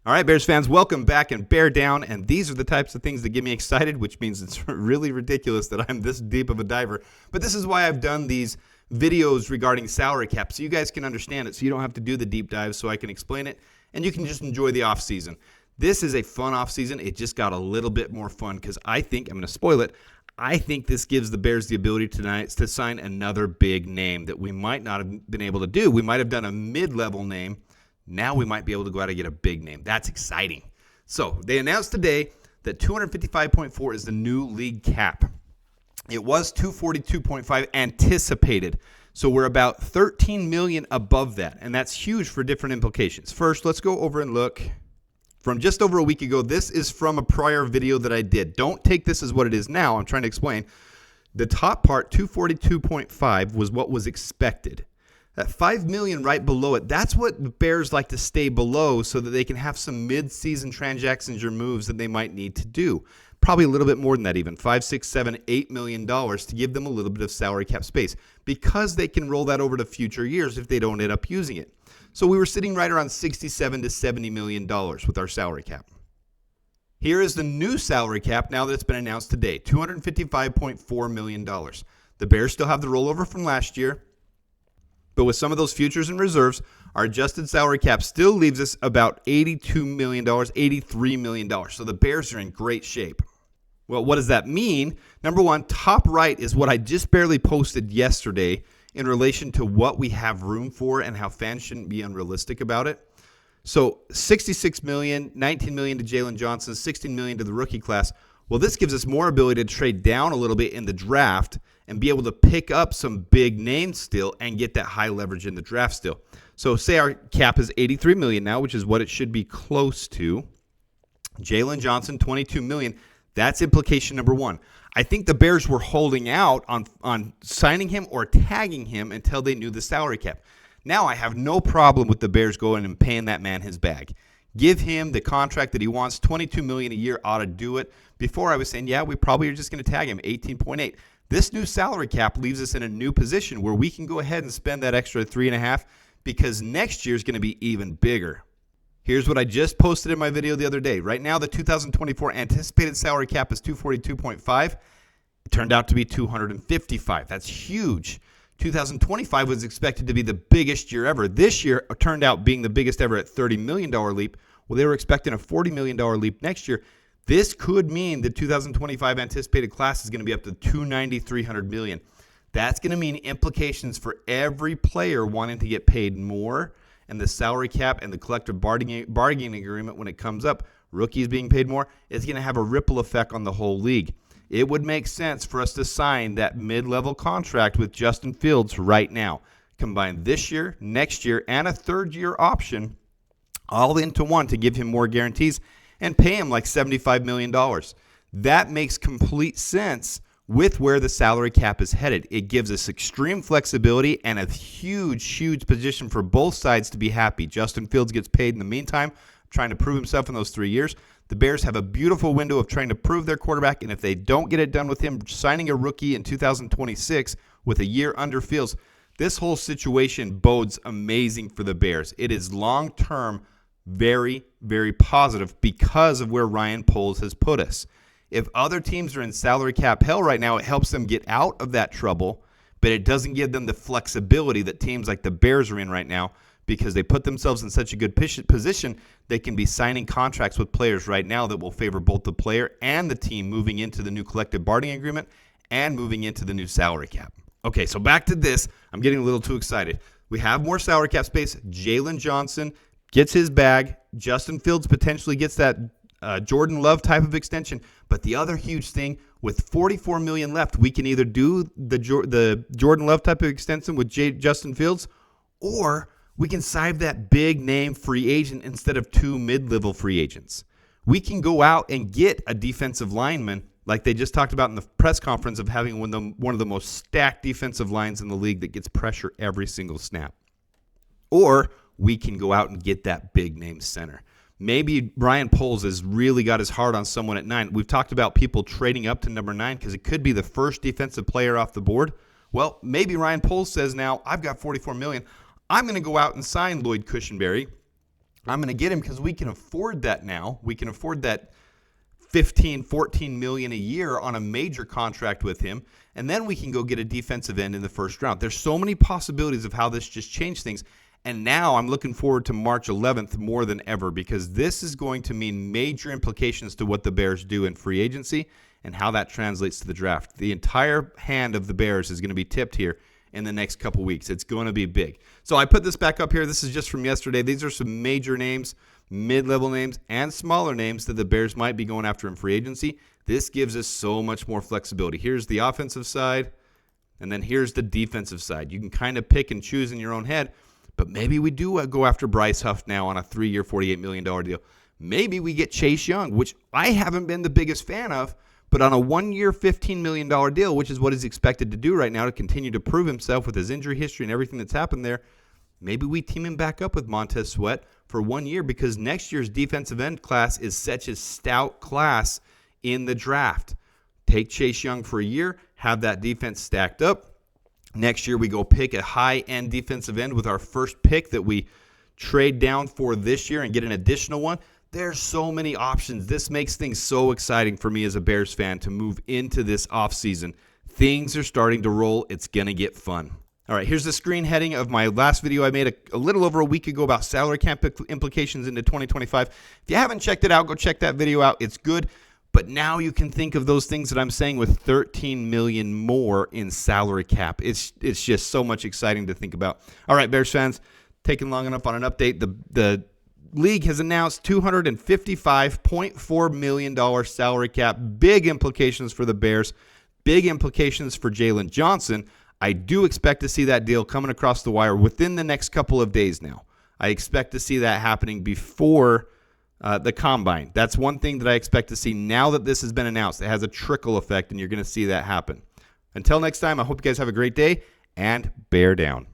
All right, Bears fans, welcome back and bear down. And these are the types of things that get me excited, which means it's really ridiculous that I'm this deep of a diver. But this is why I've done these videos regarding salary cap, so you guys can understand it, so you don't have to do the deep dive, so I can explain it, and you can just enjoy the offseason. This is a fun offseason. It just got a little bit more fun because I think, I'm going to spoil it, I think this gives the Bears the ability tonight to sign another big name that we might not have been able to do. We might have done a mid-level name. Now we might be able to go out and get a big name. That's exciting. So they announced today that 255.4 is the new league cap. It was 242.5 anticipated. So we're about 13 million above that, and that's huge for different implications. First, let's go over and look from just over a week ago. This is from a prior video that I did. Don't take this as what it is now. I'm trying to explain. The top part, 242.5, was what was expected. That 5 million right below it, that's what the Bears like to stay below so that they can have some mid-season transactions or moves that they might need to do. Probably a little bit more than that even, $5, $6, $7, $8 million to give them a little bit of salary cap space because they can roll that over to future years if they don't end up using it. So we were sitting right around $67 to $70 million with our salary cap. Here is the new salary cap now that it's been announced today, $255.4 million. The Bears still have the rollover from last year. But with some of those futures and reserves, our adjusted salary cap still leaves us about $82 million, $83 million. So the Bears are in great shape. Well, what does that mean? Number one, top right is what I just barely posted yesterday in relation to what we have room for and how fans shouldn't be unrealistic about it. So $66 million, $19 million to Jaylon Johnson, $16 million to the rookie class. Well, this gives us more ability to trade down a little bit in the draft and be able to pick up some big names still and get that high leverage in the draft still. So say our cap is $83 million now, which is what it should be close to. Jaylen Johnson, $22 million. That's implication number one. I think the Bears were holding out on signing him or tagging him until they knew the salary cap. Now I have no problem with the Bears going and paying that man his bag. Give him the contract that he wants. $22 million a year ought to do it. Before I was saying, yeah, we probably are just going to tag him, 18.8. This new salary cap leaves us in a new position where we can go ahead and spend that extra 3.5 because next year is going to be even bigger. Here's what I just posted in my video the other day. Right now, the 2024 anticipated salary cap is 242.5. It turned out to be 255. That's huge. 2025 was expected to be the biggest year ever. This year turned out being the biggest ever at $30 million leap. Well, they were expecting a $40 million leap next year. This could mean the 2025 anticipated class is going to be up to $290, $300 million. That's going to mean implications for every player wanting to get paid more, and the salary cap and the collective bargaining agreement when it comes up, rookies being paid more, is going to have a ripple effect on the whole league. It would make sense for us to sign that mid-level contract with Justin Fields right now. Combine this year, next year, and a third-year option all into one to give him more guarantees and pay him like $75 million. That makes complete sense with where the salary cap is headed. It gives us extreme flexibility and a huge, huge position for both sides to be happy. Justin Fields gets paid in the meantime, trying to prove himself in those 3 years. The Bears have a beautiful window of trying to prove their quarterback, and if they don't get it done with him signing a rookie in 2026 with a year under Fields, this whole situation bodes amazing for the Bears. It is long-term very, very positive because of where Ryan Poles has put us. If other teams are in salary cap hell right now, it helps them get out of that trouble, but it doesn't give them the flexibility that teams like the Bears are in right now because they put themselves in such a good position they can be signing contracts with players right now that will favor both the player and the team moving into the new collective bargaining agreement and moving into the new salary cap. Okay, so back to this. I'm getting a little too excited. We have more salary cap space. Jaylon Johnson gets his bag. Justin Fields potentially gets that Jordan Love type of extension. But the other huge thing, with $44 million left, we can either do the Jordan Love type of extension with Justin Fields, or we can sign that big name free agent instead of two mid-level free agents. We can go out and get a defensive lineman like they just talked about in the press conference of having one of the most stacked defensive lines in the league that gets pressure every single snap. Or we can go out and get that big name center. Maybe Ryan Poles has really got his heart on someone at 9. We've talked about people trading up to number 9 because it could be the first defensive player off the board. Well, maybe Ryan Poles says now, I've got $44 million. I'm going to go out and sign Lloyd Cushenberry I'm going to get him because we can afford that now. We can afford that 15, 14 million a year on a major contract with him. And then we can go get a defensive end in the first round. There's so many possibilities of how this just changed things. And now I'm looking forward to March 11th more than ever, because this is going to mean major implications to what the Bears do in free agency and how that translates to the draft. The entire hand of the Bears is going to be tipped here in the next couple weeks. It's going to be big. So I put this back up here. This is just from yesterday. These are some major names, mid-level names, and smaller names that the Bears might be going after in free agency. This gives us so much more flexibility. Here's the offensive side, and then here's the defensive side. You can kind of pick and choose in your own head, but maybe we do go after Bryce Huff now on a 3-year, $48 million deal. Maybe we get Chase Young, which I haven't been the biggest fan of, but on a 1-year, $15 million deal, which is what he's expected to do right now to continue to prove himself with his injury history and everything that's happened there, maybe we team him back up with Montez Sweat for 1 year, because next year's defensive end class is such a stout class in the draft. Take Chase Young for a year, have that defense stacked up. Next year, we go pick a high-end defensive end with our first pick that we trade down for this year and get an additional one. There's so many options. This makes things so exciting for me as a Bears fan to move into this offseason. Things are starting to roll. It's going to get fun. All right, here's the screen heading of my last video I made a little over a week ago about salary cap implications into 2025. If you haven't checked it out, go check that video out. It's good. But now you can think of those things that I'm saying with 13 million more in salary cap. It's just so much exciting to think about. All right, Bears fans, taking long enough on an update. The league has announced $255.4 million salary cap. Big implications for the Bears. Big implications for Jaylon Johnson. I do expect to see that deal coming across the wire within the next couple of days now. I expect to see that happening before the combine. That's one thing that I expect to see now that this has been announced. It has a trickle effect, and you're going to see that happen. Until next time, I hope you guys have a great day, and bear down.